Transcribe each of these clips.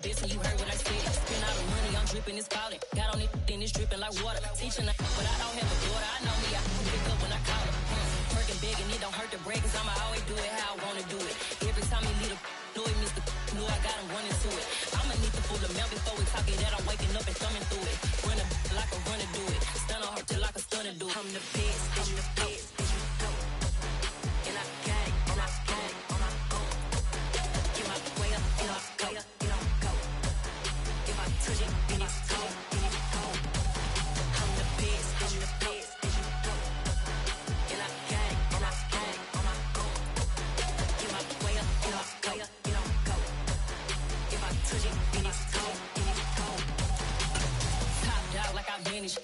Bitch, and you heard what I said. Spend all the money, I'm dripping, it's falling. Got on it, then it's dripping like water. Teaching, but I don't have a daughter. I know me, I can pick up when I call her. Working big and it don't hurt the break, cause I'ma always do it how I wanna do it. Every time he lead a know it, Mr. Knew I got him running to it. I'ma need to full of milk before we talk it that I'm waking up and thumbing through it. Run a like a runner do it. Stun on her till like a stunner do it. I'm the best, I'm the best. And I got it, and I got it, on my own. Get my way up, and I go, and I go. If I touch it, then it's cold, then it's cold. I'm the best, I'm the best, and you go. And I got it, and I got it, on my own. Get my way up, and I go, and I go. If I touch it, then it's cold, then it's cold. Top dog like I vanished.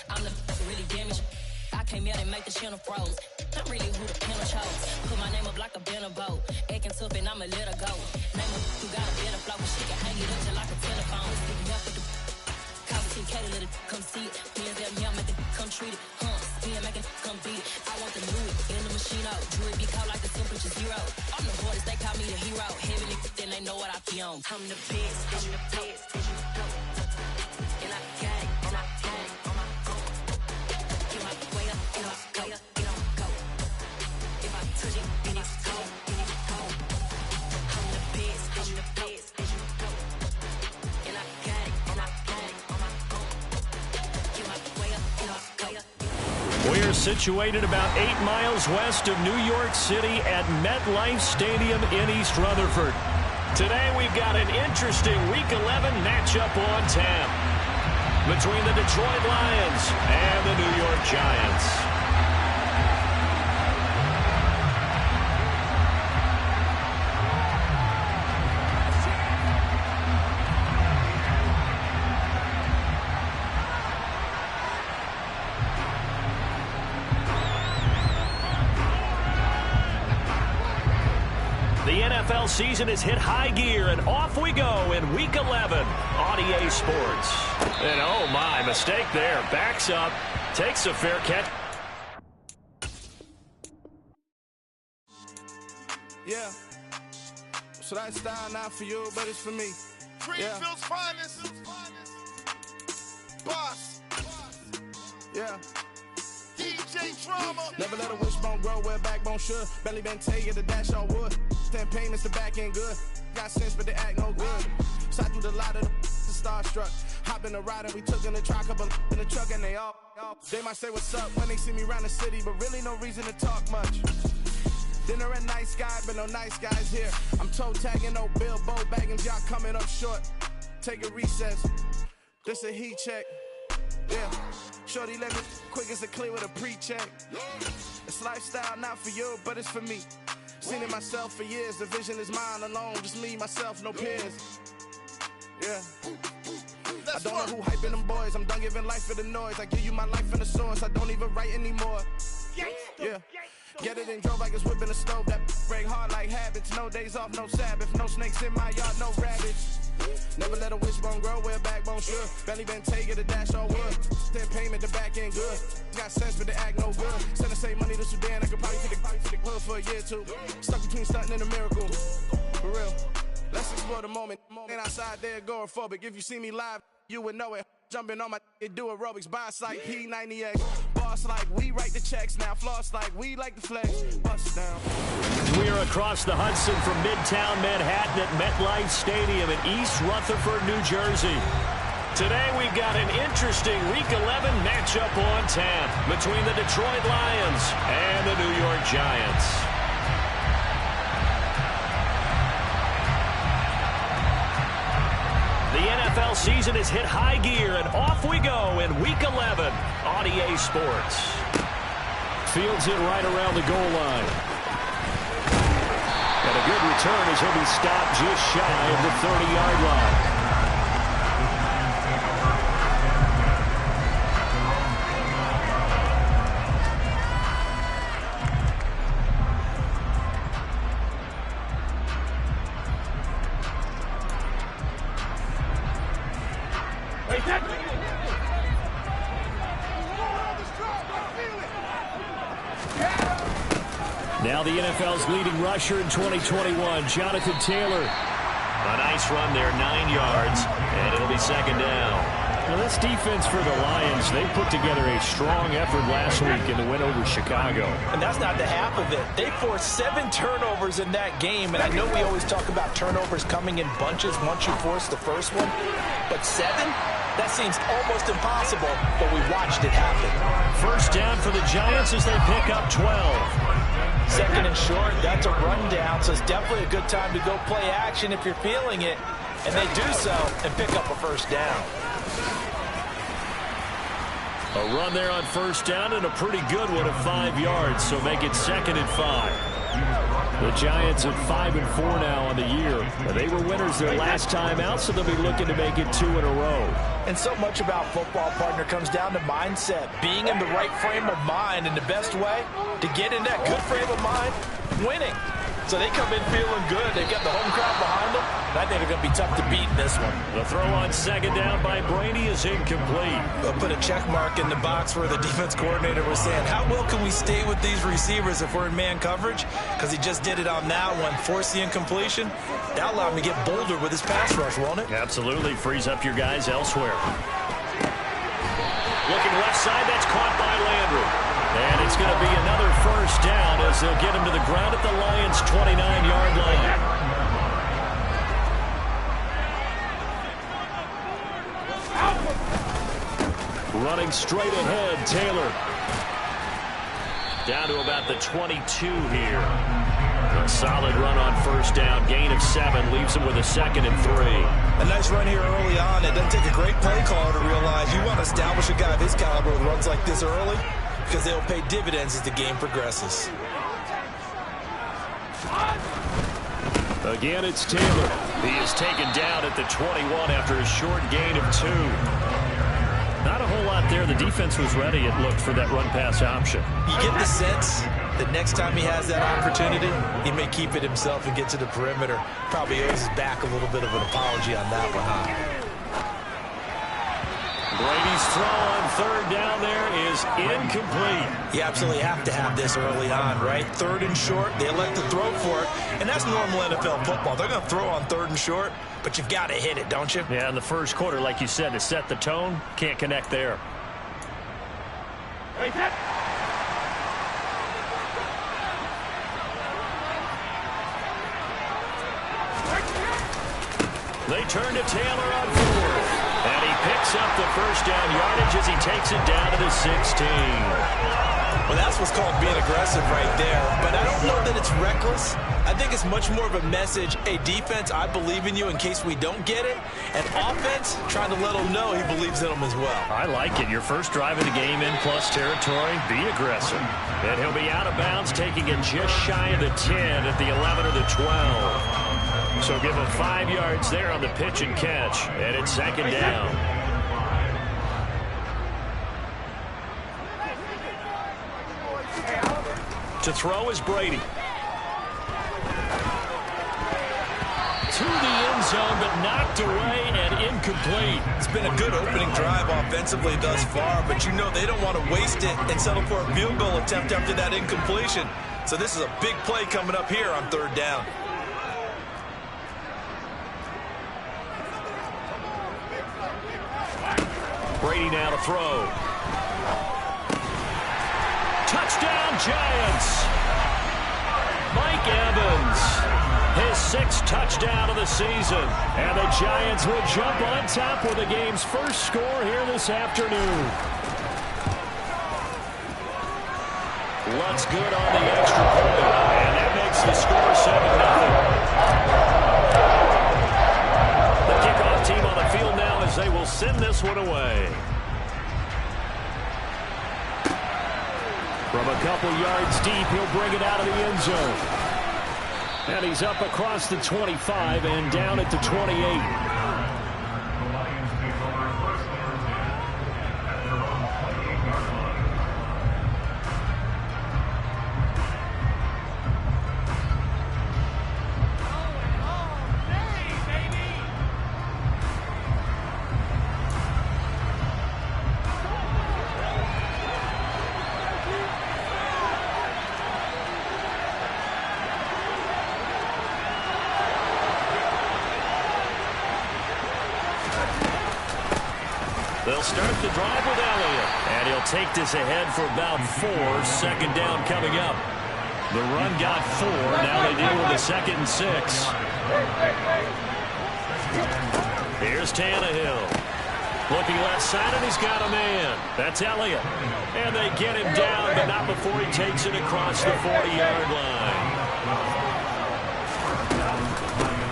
I'm the really damaged. I came out and make the channel froze. I'm really who the panel chose. Put my name up like a banner boat. Acting tough and I'ma let her go. Name her who got a better flow, but she can hang it up just like a telephone. Sticking up with the call the TK to let it come see it. Hands at me, I make it come treat it. Spin, make it come beat it. I want the new it in the machine out. Jewelry be called like the temperature zero. I'm the hardest, they call me the hero. Heavenly, then they know what I be on. I'm the best, I'm the best, and you go. And I got it, and I got it on my own. Get my way up, and I go, and I go. If I touch it, then it's cold, then it's cold. I'm the best, and you go. And I got it, and I got it on my own. Get my way up, and I go. We're situated about 8 miles west of New York City at MetLife Stadium in East Rutherford. Today we've got an interesting Week 11 matchup on tap between the Detroit Lions and the New York Giants. The NFL season has hit high gear, and off we go in Week 11 on EA Sports. And oh my, mistake there. Backs up, takes a fair catch. Yeah. So that style not for you, but it's for me. Greenfield's finest. Boss. Yeah. DJ Drama. Never let a wishbone grow where a backbone should. Belly been taken to dash on wood. 10 payments to back end good. Got sense, but they act no good. So I do the lot of the starstruck. Hop in the ride and we took in the truck, couple in the truck and they all. They might say what's up when they see me around the city, but really no reason to talk much. Dinner at nice guy, but no nice guys here. I'm toe tagging, no Bilbo bagging, y'all coming up short. Take a recess. This a heat check. Yeah. Shorty let me quick as a clear with a pre-check. It's lifestyle not for you, but it's for me. Seen it myself for years. The vision is mine alone. Just me, myself, no peers. Yeah. I don't know who hyping them boys. I'm done giving life for the noise. I give you my life in the source. I don't even write anymore. Yeah. Get it and drove like it's whipping a stove. That break hard like habits. No days off, no Sabbath. No snakes in my yard, no rabbits. Never let a wishbone grow where a backbone should. Belly been taken to dash on wood. 10 payment, the back end good. Got sense, but they act no good. Send the same money to Sudan. I could probably take the hood for a year or two. Stuck between stunting and a miracle. For real. Let's explore the moment. Ain't outside there agoraphobic. If you see me live, you would know it. Jumping on my do aerobics. Boss like P90X. Boss like we write the checks now. Floss like we like the flex. Bust down. We are across the Hudson from Midtown Manhattan at MetLife Stadium in East Rutherford, New Jersey. Today we've got an interesting Week 11 matchup on tap between the Detroit Lions and the New York Giants. The NFL season has hit high gear, and off we go in Week 11 on EA Sports. Fields it right around the goal line. And a good return as he'll be stopped just shy of the 30-yard line. Now the NFL's leading rusher in 2021, Jonathan Taylor. A nice run there, 9 yards, and it'll be second down. Well, this defense for the Lions, they put together a strong effort last week in the win over Chicago. And that's not the half of it. They forced 7 turnovers in that game, and I know we always talk about turnovers coming in bunches once you force the first one, but 7? That seems almost impossible, but we watched it happen. First down for the Giants as they pick up 12. Second and short, that's a rundown, so it's definitely a good time to go play action if you're feeling it, and they do so and pick up a first down. A run there on first down and a pretty good one of 5 yards, so make it second and 5. The Giants at 5-4 now on the year. They were winners their last time out, so they'll be looking to make it 2 in a row. And so much about football, partner, comes down to mindset. Being in the right frame of mind, and the best way to get in that good frame of mind, winning. So they come in feeling good. They've got the home crowd behind them. And I think they're going to be tough to beat in this one. The throw on second down by Brady is incomplete. They'll put a check mark in the box where the defense coordinator was saying, how well can we stay with these receivers if we're in man coverage? Because he just did it on that one. Force the incompletion. That'll allow him to get bolder with his pass rush, won't it? Absolutely. Frees up your guys elsewhere. Looking left side. That's caught by Landry. And it's going to be another first down as they'll get him to the ground at the Lions' 29-yard line. Running straight ahead, Taylor. Down to about the 22 here. A solid run on first down. Gain of 7 leaves him with a 2nd and 3. A nice run here early on. It doesn't take a great play caller to realize you want to establish a guy of his caliber with runs like this early, because they'll pay dividends as the game progresses. Again, it's Taylor. He is taken down at the 21 after a short gain of 2. Not a whole lot there. The defense was ready, it looked, for that run-pass option. You get the sense that next time he has that opportunity, he may keep it himself and get to the perimeter. Probably owes his back a little bit of an apology on that one, huh? Brady's throw on third down there is incomplete. You absolutely have to have this early on, right? Third and short, they elect to throw for it, and that's normal NFL football. They're going to throw on third and short, but you've got to hit it, don't you? Yeah, in the first quarter, like you said, to set the tone, can't connect there. They turn to Taylor on fourth. And he picks up the first down yardage as he takes it down to the 16. Well, that's what's called being aggressive right there. But I don't know that it's reckless. I think it's much more of a message, hey, defense, I believe in you in case we don't get it. And offense, trying to let him know he believes in them as well. I like it. Your first drive of the game in plus territory, be aggressive. And he'll be out of bounds, taking it just shy of the 10 at the 11 or the 12. So give him 5 yards there on the pitch and catch. And it's second down. To throw is Brady. To the end zone, but knocked away and incomplete. It's been a good opening drive offensively thus far, but you know they don't want to waste it and settle for a field goal attempt after that incompletion. So this is a big play coming up here on third down. Brady now to throw. Touchdown, Giants. Mike Evans, his 6th touchdown of the season. And the Giants will jump on top with the game's first score here this afternoon. Looks good on the extra point. And that makes the score 7-0. The kickoff team on the field now as they will send this one away. From a couple yards deep, he'll bring it out of the end zone. And he's up across the 25 and down at the 28. They'll start the drive with Elliott. And he'll take this ahead for about 4. Second down coming up. The run got 4. Now they deal with a 2nd and 6. Here's Tannehill. Looking left side, and he's got a man. That's Elliott. And they get him down, but not before he takes it across the 40-yard line.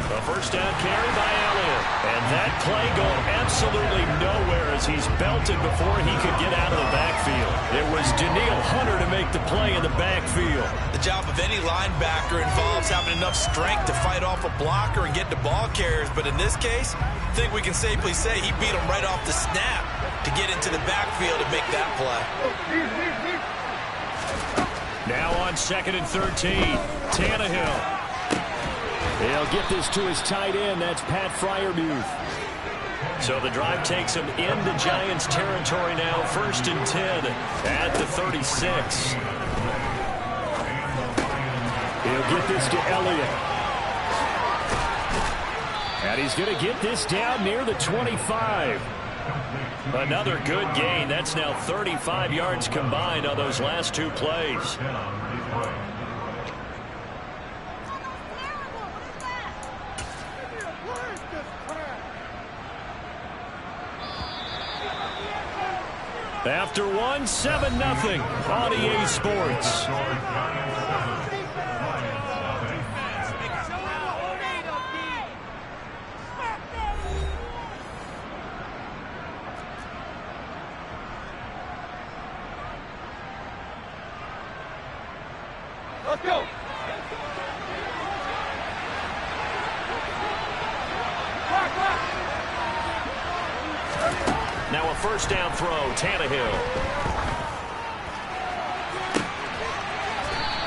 A first down carry by Elliott. And that play going absolutely nowhere as he's belted before he could get out of the backfield. It was Danielle Hunter to make the play in the backfield. The job of any linebacker involves having enough strength to fight off a blocker and get to ball carriers. But in this case, I think we can safely say he beat him right off the snap to get into the backfield and make that play. Now on 2nd and 13, Tannehill. He'll get this to his tight end. That's Pat Freiermuth. So the drive takes him into Giants territory now. 1st and 10 at the 36. He'll get this to Elliott. And he's going to get this down near the 25. Another good gain. That's now 35 yards combined on those last 2 plays. After 1, 7-0 on EA Sports. Let's go. Now a first down throw, Tannehill.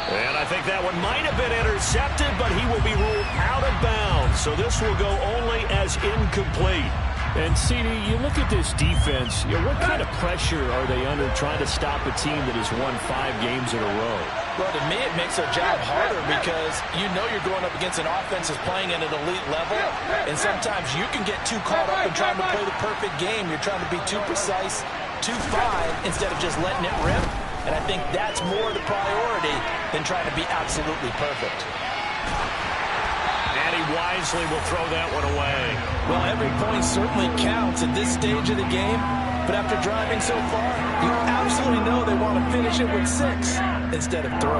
And I think that one might have been intercepted, but he will be ruled out of bounds. So this will go only as incomplete. And, CD, you look at this defense, what kind of pressure are they under trying to stop a team that has won 5 games in a row? Well, to me, it makes their job harder because you know you're going up against an offense that's playing at an elite level, and sometimes you can get too caught up in trying to play the perfect game. You're trying to be too precise, too fine, instead of just letting it rip. And I think that's more the priority than trying to be absolutely perfect. And he wisely will throw that one away. Well, every point certainly counts at this stage of the game, but after driving so far, you absolutely know they want to finish it with 6 instead of 3.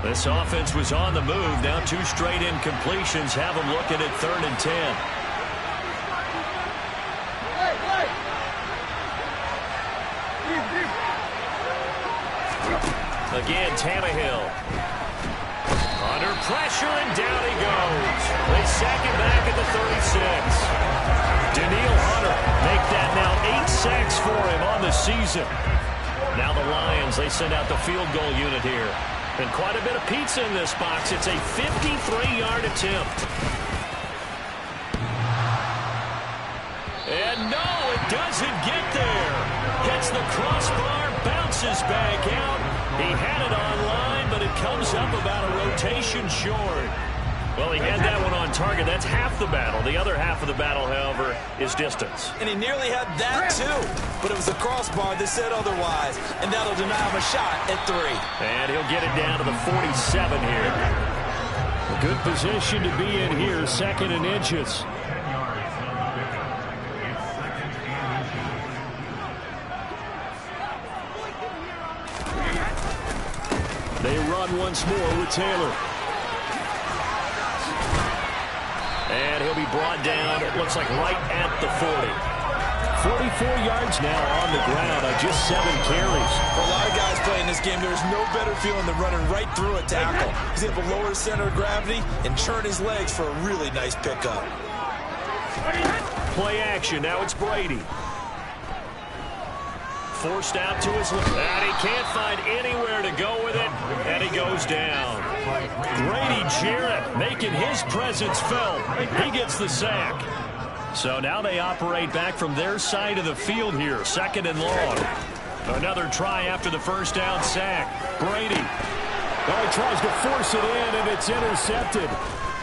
This offense was on the move. Now 2 straight incompletions have them looking at 3rd and 10. Again, Tannehill. Under pressure, and down he goes. They sack him back at the 36. Danielle Hunter make that now 8 sacks for him on the season. Now the Lions, they send out the field goal unit here. And quite a bit of pizza in this box. It's a 53-yard attempt. And no, it doesn't get there. Gets the crossbar, bounces back out. He had it online, but it comes up about a rotation short. Well, he had that one on target. That's half the battle. The other half of the battle, however, is distance. And he nearly had that, too. But it was the crossbar that said otherwise. And that'll deny him a shot at 3. And he'll get it down to the 47 here. A good position to be in here, 2nd and inches. They run once more with Taylor. And he'll be brought down, it looks like right at the 40. 44 yards now on the ground on just 7 carries. For a lot of guys playing this game, there's no better feeling than running right through a tackle. He's able to lower his center of gravity and turn his legs for a really nice pickup. Play action, now it's Brady. Forced out to his left, and he can't find anywhere to go with it, and he goes down. Grady Jarrett making his presence felt. He gets the sack. So now they operate back from their side of the field here, 2nd and long. Another try after the first down sack. Brady. Oh, he tries to force it in, and it's intercepted.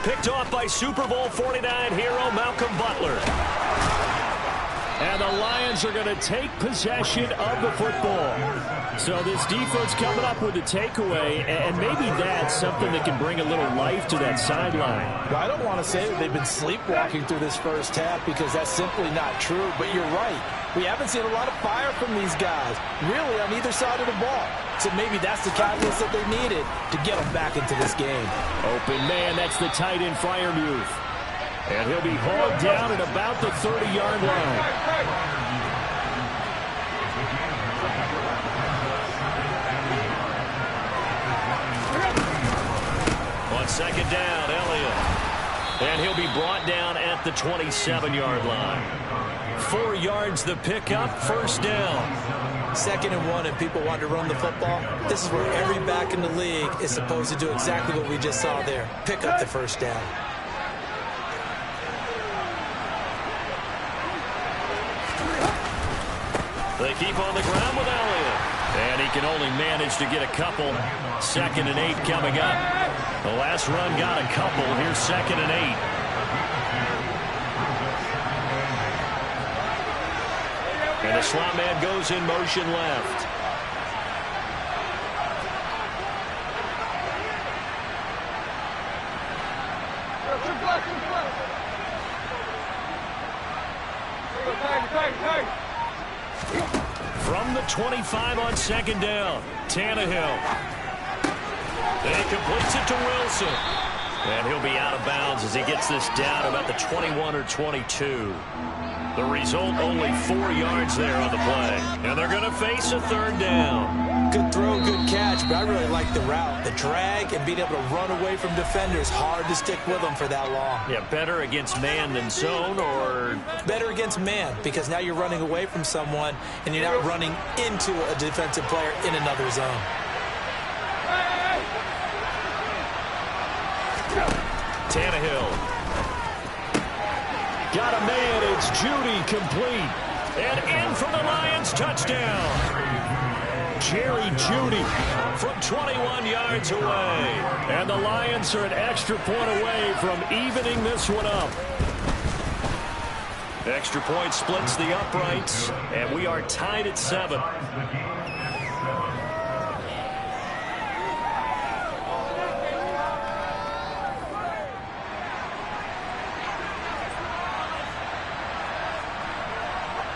Picked off by Super Bowl 49 hero Malcolm Butler. And the Lions are going to take possession of the football. So this defense coming up with a takeaway, and maybe that's something that can bring a little life to that sideline. Well, I don't want to say that they've been sleepwalking through this first half because that's simply not true, but you're right. We haven't seen a lot of fire from these guys, really, on either side of the ball. So maybe that's the catalyst that they needed to get them back into this game. Open man, that's the tight end Freiermuth. And he'll be hauled down at about the 30-yard line. On second down, Elliott. And he'll be brought down at the 27-yard line. 4 yards the pickup, first down. 2nd and 1, and people want to run the football. This is where every back in the league is supposed to do exactly what we just saw there. Pick up the first down. They keep on the ground with Elliott. And he can only manage to get a couple. 2nd and 8 coming up. The last run got a couple. Here's 2nd and 8. And the slot man goes in motion left. From the 25 on 2nd down, Tannehill. And he completes it to Wilson. And he'll be out of bounds as he gets this down about the 21 or 22. The result, only 4 yards there on the play. And they're going to face a 3rd down. Good throw, good catch, but I really like the route. The drag and being able to run away from defenders, hard to stick with them for that long. Yeah, better against man than zone, or? Better against man, because now you're running away from someone and you're not running into a defensive player in another zone. Tannehill. Got a man, it's Judy, complete. And in for the Lions, touchdown. Jerry Judy from 21 yards away. And the Lions are an extra point away from evening this one up. Extra point splits the uprights, and we are tied at 7.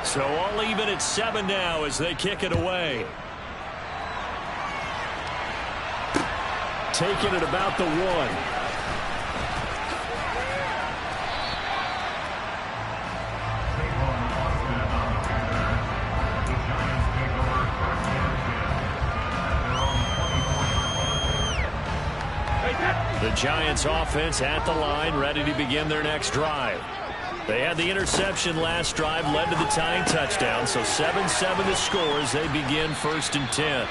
So all even at 7 now as they kick it away. Taking it about the 1. The Giants offense at the line, ready to begin their next drive. They had the interception last drive, led to the tying touchdown, so 7-7 the score as they begin 1st and 10.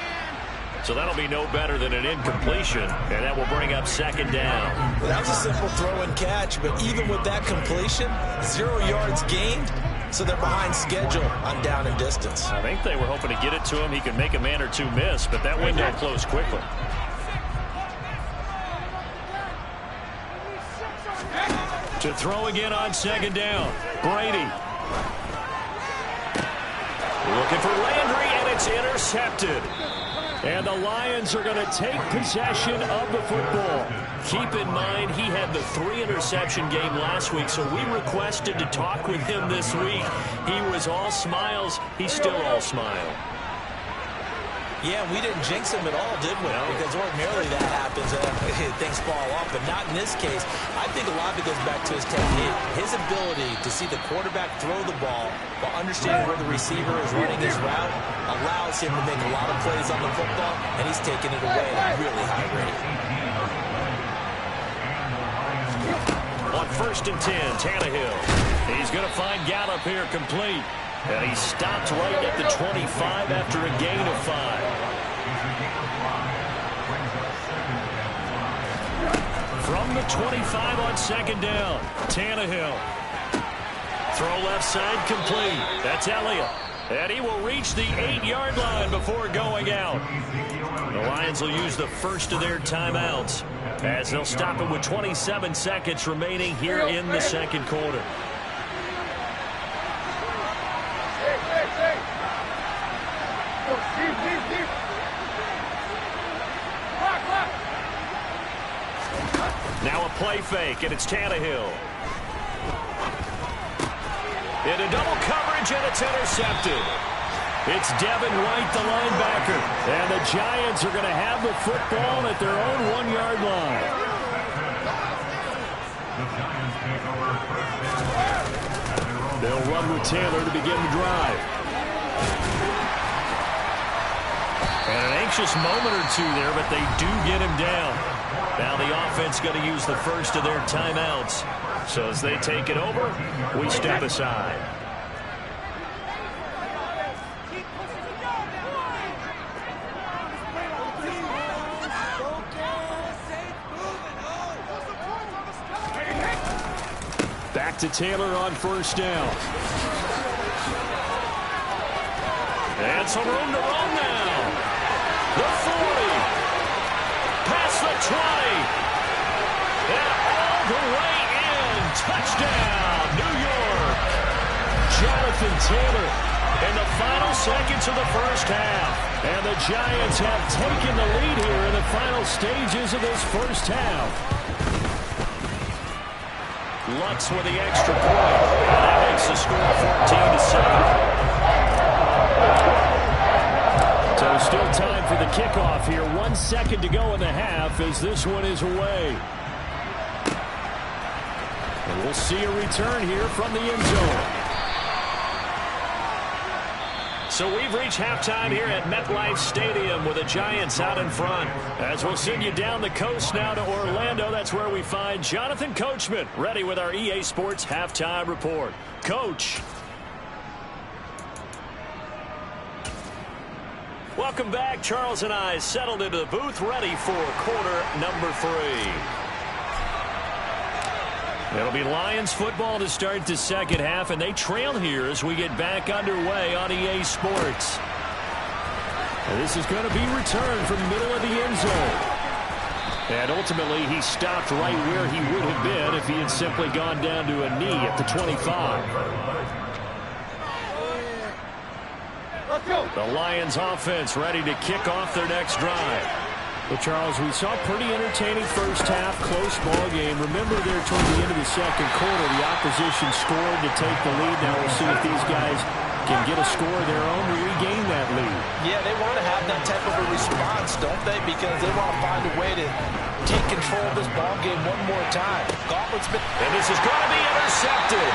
So that'll be no better than an incompletion, and that will bring up 2nd down. Well, that was a simple throw and catch, but even with that completion, 0 yards gained, so they're behind schedule on down and distance. I think they were hoping to get it to him. He could make a man or two miss, but that window closed quickly. To throw again on 2nd down, Brady. Looking for Landry, and it's intercepted. And the Lions are going to take possession of the football. Keep in mind, he had the 3-interception game last week, so we requested to talk with him this week. He was all smiles. He's still all smile. Yeah, we didn't jinx him at all, did we? No. Because ordinarily that happens. Things fall off, but not in this case. I think a lot of it goes back to his technique. His ability to see the quarterback throw the ball while understanding where the receiver is running his route allows him to make a lot of plays on the football, and he's taking it away at a really high rate. On 1st and 10, Tannehill. He's going to find Gallup here complete. And he stopped right at the 25 after a gain of 5. From the 25 on 2nd down, Tannehill. Throw left side complete. That's Elliott. And he will reach the 8-yard line before going out. The Lions will use the first of their timeouts as they'll stop it with 27 seconds remaining here in the second quarter. Now a play fake, and it's Tannehill. Into double coverage, and it's intercepted. It's Devin White, the linebacker. And the Giants are going to have the football at their own 1-yard line. They'll run with Taylor to begin the drive. And an anxious moment or two there, but they do get him down. Now the offense going to use the first of their timeouts. So as they take it over, we step aside. Back to Taylor on first down. And some room to run now. The 40. Past the 20. And all the way in. Touchdown, New York. Jonathan Taylor in the final seconds of the first half. And the Giants have taken the lead here in the final stages of this first half. Lutz with the extra point. And that makes the score 14-7. So still time for the kickoff here. 1 second to go in the half as this one is away. And we'll see a return here from the end zone. So we've reached halftime here at MetLife Stadium with the Giants out in front. As we'll send you down the coast now to Orlando, that's where we find Jonathan Coachman ready with our EA Sports Halftime Report. Coach. Welcome back. Charles and I settled into the booth ready for quarter number 3. It'll be Lions football to start the second half, and they trail here as we get back underway on EA Sports. And this is going to be returned from the middle of the end zone. And ultimately, he stopped right where he would have been if he had simply gone down to a knee at the 25. The Lions offense ready to kick off their next drive. Well, Charles, we saw a pretty entertaining first half, close ball game. Remember there toward the end of the second quarter, the opposition scored to take the lead. Now we'll see if these guys can get a score of their own to regain that lead. Yeah, they want to have that type of a response, don't they? Because they want to find a way to take control of this ball game one more time. And this is going to be intercepted.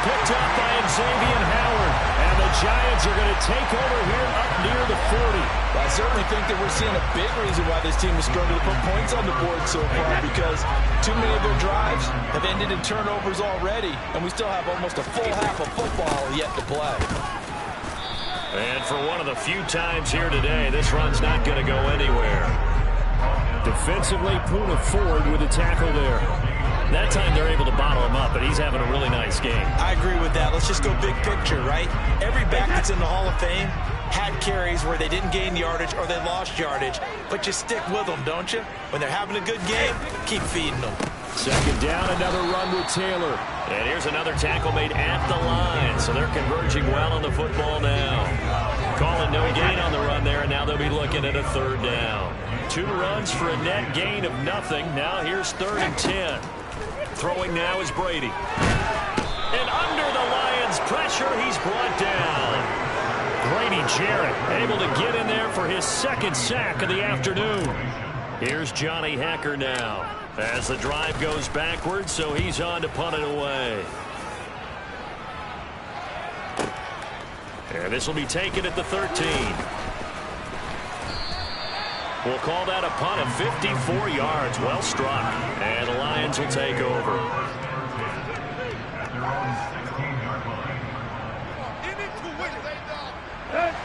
Picked up by Xavier Howard. And the Giants are going to take over here up near the 40. I certainly think that we're seeing a big reason why this team is struggling to put points on the board so far, because too many of their drives have ended in turnovers already, and we still have almost a full half of football yet to play. And for one of the few times here today, this run's not going to go anywhere. Defensively, Poona Ford with a tackle there. That time they're able to bottle him up, but he's having a really nice game. I agree with that. Let's just go big picture, right? Every back that's in the Hall of Fame had carries where they didn't gain yardage or they lost yardage, but you stick with them, don't you? When they're having a good game, keep feeding them. Second down, another run with Taylor. And here's another tackle made at the line, so they're converging well on the football now. Calling no gain on the run there, and now they'll be looking at a third down. 2 runs for a net gain of nothing. Now here's 3rd and 10. Throwing now is Brady. And under the Lions' pressure, he's brought down. Grady Jarrett able to get in there for his 2nd sack of the afternoon. Here's Johnny Hacker now as the drive goes backwards, so he's on to punt it away. And this will be taken at the 13. We'll call that a punt of 54 yards. Well struck. And the Lions will take over.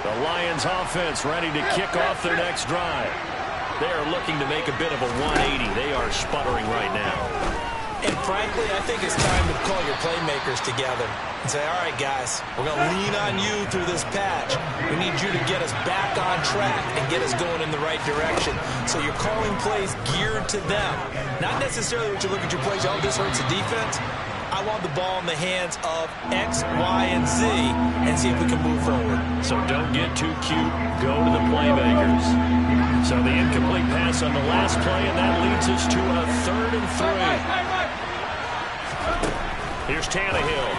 The Lions offense ready to kick off their next drive. They are looking to make a bit of a 180. They are sputtering right now. And frankly, I think it's time to call your playmakers together and say, all right, guys, we're going to lean on you through this patch. We need you to get us back on track and get us going in the right direction. So you're calling plays geared to them. Not necessarily what you look at your plays, oh, this hurts the defense. I want the ball in the hands of X, Y, and Z and see if we can move forward. So don't get too cute. Go to the playmakers. So the incomplete pass on the last play, and that leads us to a 3rd and 3. Here's Tannehill.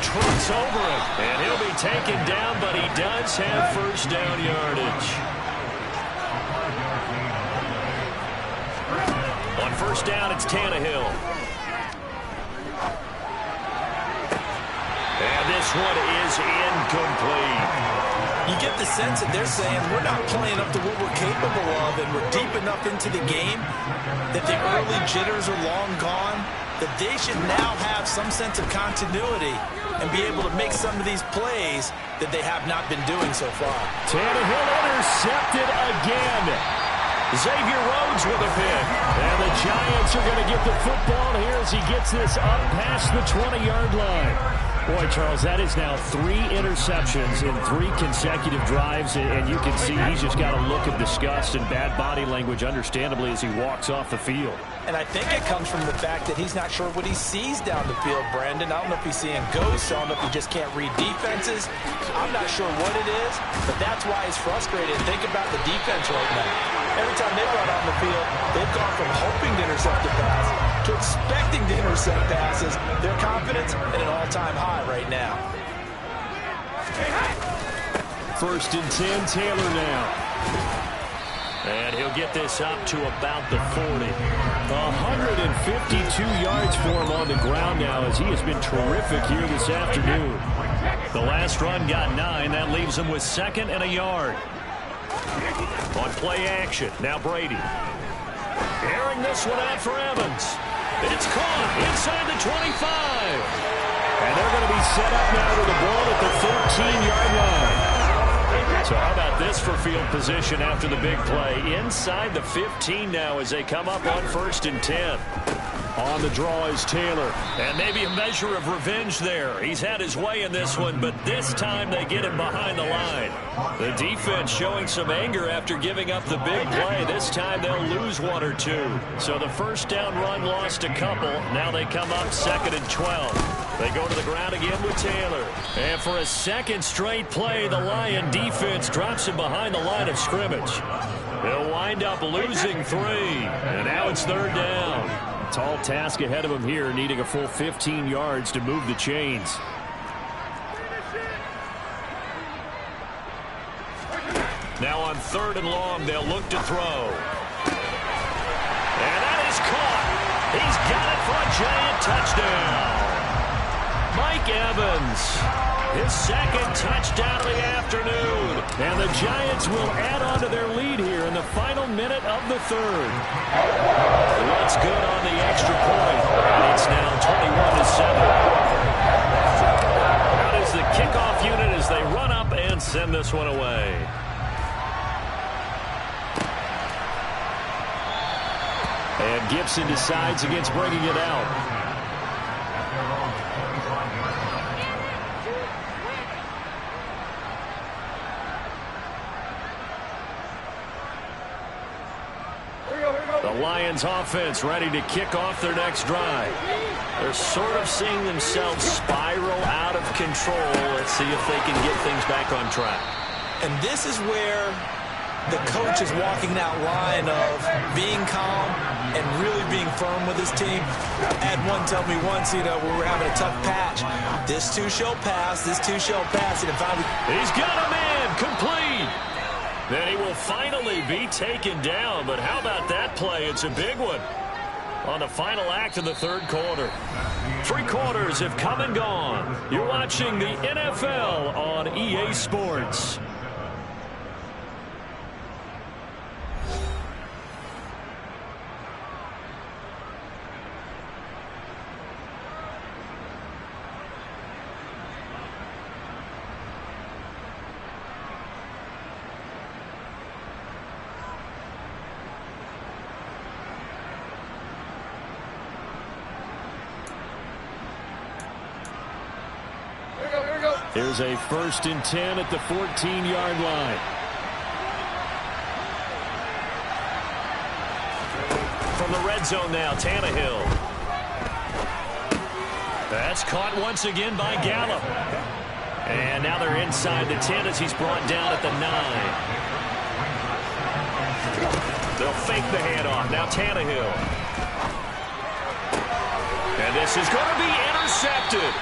Trucks over him, and he'll be taken down, but he does have first down yardage. On first down, it's Tannehill. And this one is incomplete. You get the sense that they're saying we're not playing up to what we're capable of, and we're deep enough into the game that the early jitters are long gone, that they should now have some sense of continuity and be able to make some of these plays that they have not been doing so far. Tannehill intercepted again. Xavier Rhodes with a pick. And the Giants are going to get the football here as he gets this up past the 20-yard line. Boy, Charles, that is now 3 interceptions in 3 consecutive drives, and you can see he's just got a look of disgust and bad body language, understandably, as he walks off the field. And I think it comes from the fact that he's not sure what he sees down the field, Brandon. I don't know if he's seeing ghosts. I don't know if he just can't read defenses. I'm not sure what it is, but that's why he's frustrated. Think about the defense right now. Every time they've gone on the field, they've gone from hoping to intercept a pass to expecting to intercept passes. Their confidence at an all-time high right now. First and 10, Taylor now. And he'll get this up to about the 40. 152 yards for him on the ground now as he has been terrific here this afternoon. The last run got 9. That leaves him with 2nd and a yard. On play action, now Brady. Airing this one out for Evans. It's caught inside the 25. And they're going to be set up now with the ball at the 13-yard line. So how about this for field position after the big play? Inside the 15 now as they come up on 1st and 10. On the draw is Taylor. And maybe a measure of revenge there. He's had his way in this one, but this time they get him behind the line. The defense showing some anger after giving up the big play. This time they'll lose 1 or 2. So the first down run lost a couple. Now they come up 2nd and 12. They go to the ground again with Taylor. And for a second straight play, the Lion defense drops him behind the line of scrimmage. They'll wind up losing 3. And now it's 3rd down. Tall task ahead of him here, needing a full 15 yards to move the chains. Now on 3rd and long, they'll look to throw. And that is caught. He's got it for a giant touchdown. Mike Evans, his 2nd touchdown of the afternoon. And the Giants will add on to their lead here in the final minute of the 3rd. What's good on the extra point? It's now 21-7. Out is the kickoff unit as they run up and send this one away. And Gibson decides against bringing it out. The Lions offense ready to kick off their next drive. They're sort of seeing themselves spiral out of control. Let's see if they can get things back on track. And this is where the coach is walking that line of being calm and really being firm with his team. I had one tell me once, when we were having a tough patch, this too shall pass, this too shall pass. And if he's got a man complete. Then he will finally be taken down. But how about that play? It's a big one on the final act of the 3rd quarter. 3 quarters have come and gone. You're watching the NFL on EA Sports. Here's a 1st and 10 at the 14-yard line. From the red zone now, Tannehill. That's caught once again by Gallup. And now they're inside the 10 as he's brought down at the 9. They'll fake the handoff. Now Tannehill. And this is going to be intercepted.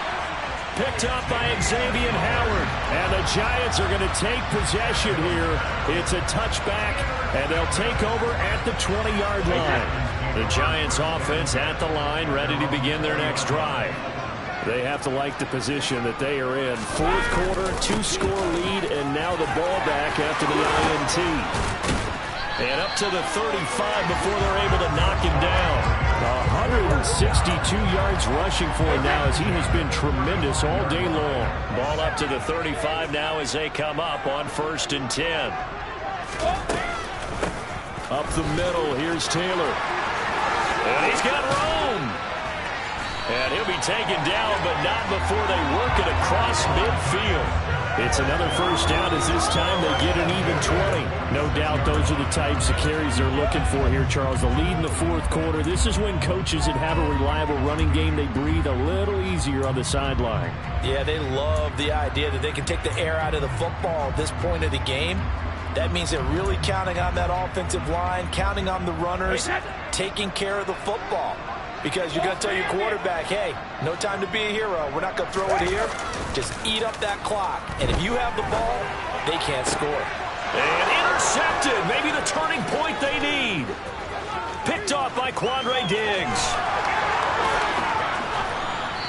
Picked up by Xavier Howard. And the Giants are going to take possession here. It's a touchback, and they'll take over at the 20-yard line. The Giants offense at the line, ready to begin their next drive. They have to like the position that they are in. 4th quarter, 2-score lead, and now the ball back after the INT. And up to the 35 before they're able to knock him down. 162 yards rushing for him now as he has been tremendous all day long. Ball up to the 35 now as they come up on 1st and 10. Up the middle, here's Taylor. And he's got Rome. And he'll be taken down, but not before they work it across midfield. It's another 1st down as this time they get an even 20. No doubt those are the types of carries they're looking for here, Charles. The lead in the 4th quarter. This is when coaches that have a reliable running game, they breathe a little easier on the sideline. Yeah, they love the idea that they can take the air out of the football at this point of the game. That means they're really counting on that offensive line, counting on the runners, taking care of the football. Because you're going to tell your quarterback, hey, no time to be a hero. We're not going to throw it here. Just eat up that clock. And if you have the ball, they can't score. And intercepted. Maybe the turning point they need. Picked off by Quandre Diggs.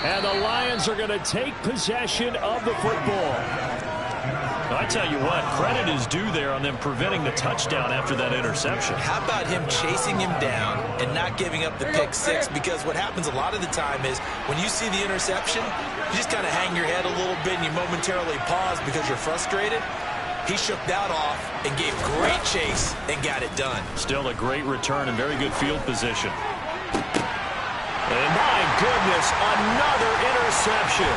And the Lions are going to take possession of the football. I tell you what, credit is due there on them preventing the touchdown after that interception. How about him chasing him down and not giving up the pick six? Because what happens a lot of the time is when you see the interception, you just kind of hang your head a little bit and you momentarily pause because you're frustrated. He shook that off and gave great chase and got it done. Still a great return and very good field position. And my goodness, another interception.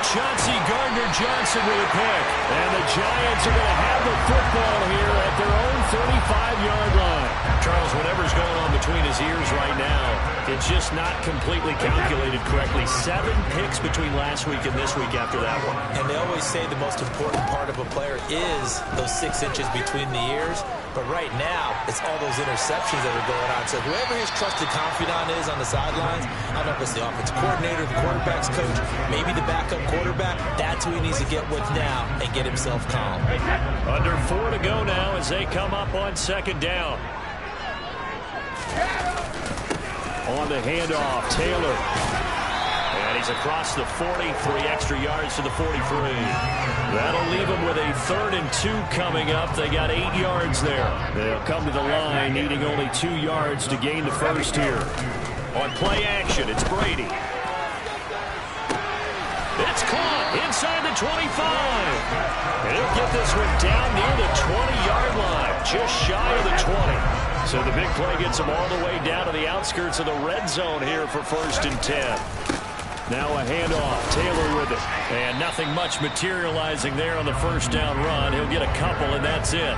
Chauncey Gardner-Johnson with a pick. And the Giants are going to have the football here at their own 35-yard line. Charles, whatever's going on between his ears right now, it's just not completely calculated correctly. 7 picks between last week and this week after that one. And they always say the most important part of a player is those 6 inches between the ears. But right now, it's all those interceptions that are going on. So whoever his trusted confidant is on the sidelines, I don't know if it's the offensive coordinator, the quarterback's coach, maybe the backup quarterback, that's who he needs to get with now and get himself calm. Under 4 to go now as they come up on 2nd down. On the handoff, Taylor. And he's across the 40, 3 extra yards to the 43. That'll leave them with a 3rd and 2 coming up. They got 8 yards there. They'll come to the line needing only 2 yards to gain the first here. On play action, it's Brady. It's caught inside the 25. And he'll get this one down near the 20-yard line, just shy of the 20. So the big play gets them all the way down to the outskirts of the red zone here for 1st and 10. Now a handoff, Taylor with it. And nothing much materializing there on the 1st down run. He'll get a couple, and that's it.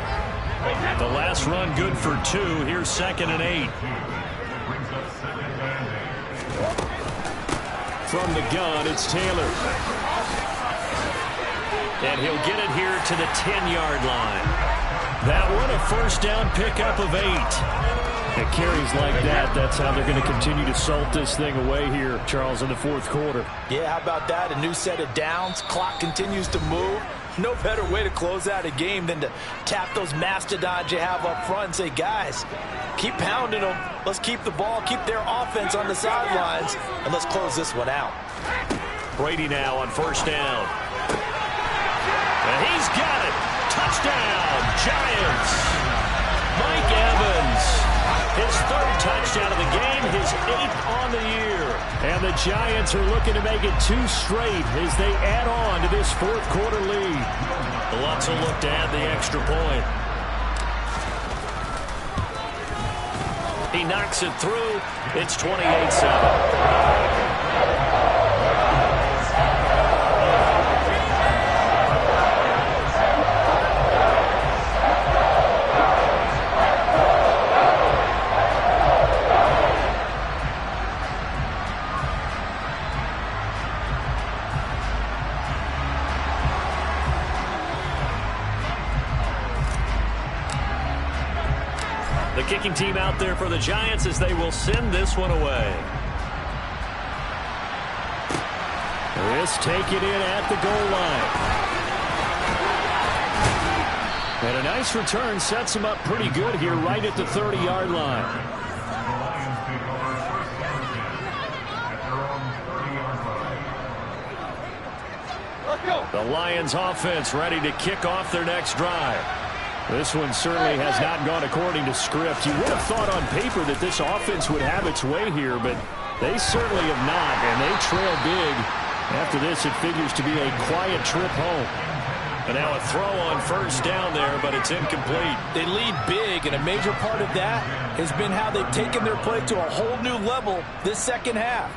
The last run good for 2. Here's 2nd and 8. From the gun, it's Taylor. And he'll get it here to the 10-yard line. That one, a 1st down pickup of 8. It carries like that. That's how they're going to continue to salt this thing away here, Charles, in the 4th quarter. Yeah, how about that? A new set of downs. Clock continues to move. No better way to close out a game than to tap those mastodons you have up front and say, guys, keep pounding them. Let's keep the ball, keep their offense on the sidelines, and let's close this one out. Brady now on 1st down. And he's got it. Touchdown, Giants. Mike Evans, his 3rd touchdown of the game, his 8th on the year. And the Giants are looking to make it 2 straight as they add on to this 4th quarter lead. Lots of look to add the extra point. He knocks it through. It's 28-7. The kicking team out there for the Giants as they will send this one away. This taken in at the goal line. And a nice return sets him up pretty good here right at the 30-yard line. The Lions offense ready to kick off their next drive. This one certainly has not gone according to script. You would have thought on paper that this offense would have its way here, but they certainly have not, and they trail big. After this, it figures to be a quiet trip home. And now a throw on first down there, but it's incomplete. They lead big, and a major part of that has been how they've taken their play to a whole new level this second half.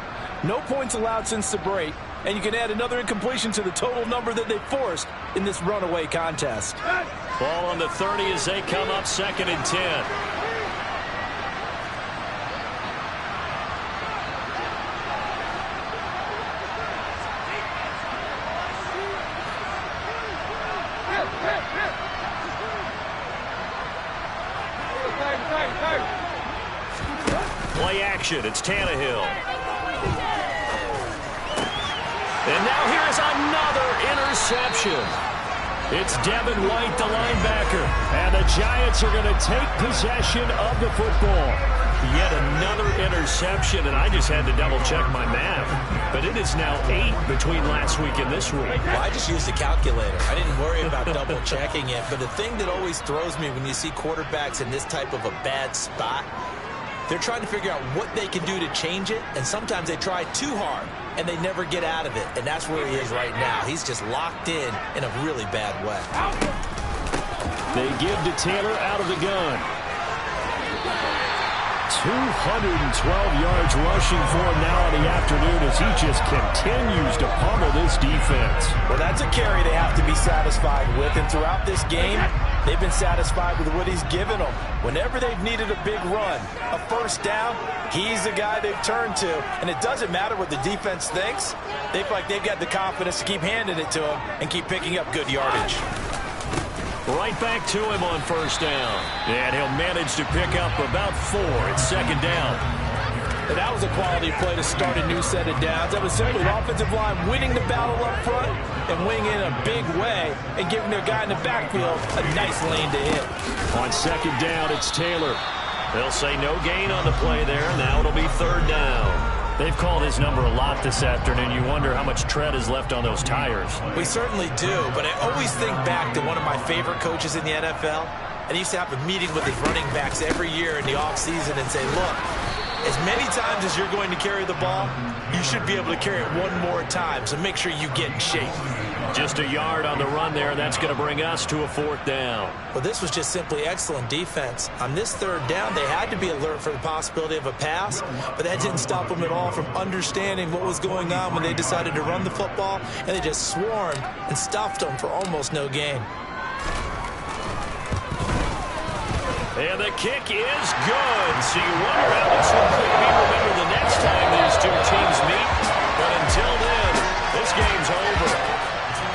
No points allowed since the break, and you can add another incompletion to the total number that they forced in this runaway contest. Ball on the 30 as they come up 2nd and 10. Play action, it's Tannehill. And now here's another interception. It's Devin White, the linebacker. And the Giants are going to take possession of the football. Yet another interception, and I just had to double-check my math. But it is now 8 between last week and this week. Well, I just used a calculator. I didn't worry about double-checking it. But the thing that always throws me when you see quarterbacks in this type of a bad spot, they're trying to figure out what they can do to change it, and sometimes they try too hard, and they never get out of it. And that's where he is right now. He's just locked in a really bad way. They give to Taylor out of the gun. 212 yards rushing for him now in the afternoon as he just continues to pummel this defense. Well, that's a carry they have to be satisfied with, and throughout this game, they've been satisfied with what he's given them. Whenever they've needed a big run, a first down, he's the guy they've turned to. And it doesn't matter what the defense thinks. They feel like they've got the confidence to keep handing it to him and keep picking up good yardage. Right back to him on first down. And he'll manage to pick up about 4 at 2nd down. And that was a quality play to start a new set of downs. That was simply the offensive line winning the battle up front and winning in a big way and giving their guy in the backfield a nice lane to hit. On 2nd down, it's Taylor. They'll say no gain on the play there. Now it'll be 3rd down. They've called his number a lot this afternoon. You wonder how much tread is left on those tires. We certainly do, but I always think back to one of my favorite coaches in the NFL. And he used to have a meeting with his running backs every year in the offseason and say, look, as many times as you're going to carry the ball, you should be able to carry it one more time, so make sure you get in shape. Just a yard on the run there. That's going to bring us to a 4th down. Well, this was just simply excellent defense. On this 3rd down, they had to be alert for the possibility of a pass, but that didn't stop them at all from understanding what was going on when they decided to run the football, and they just swarmed and stuffed them for almost no gain. And the kick is good. So you wonder how this one could be remembered the next time these two teams meet. But until then, this game's over.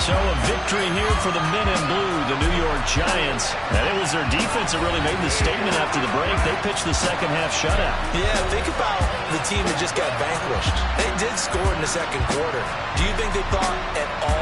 So a victory here for the men in blue, the New York Giants. And it was their defense that really made the statement after the break. They pitched the second half shutout. Yeah, think about the team that just got vanquished. They did score in the second quarter. Do you think they thought at all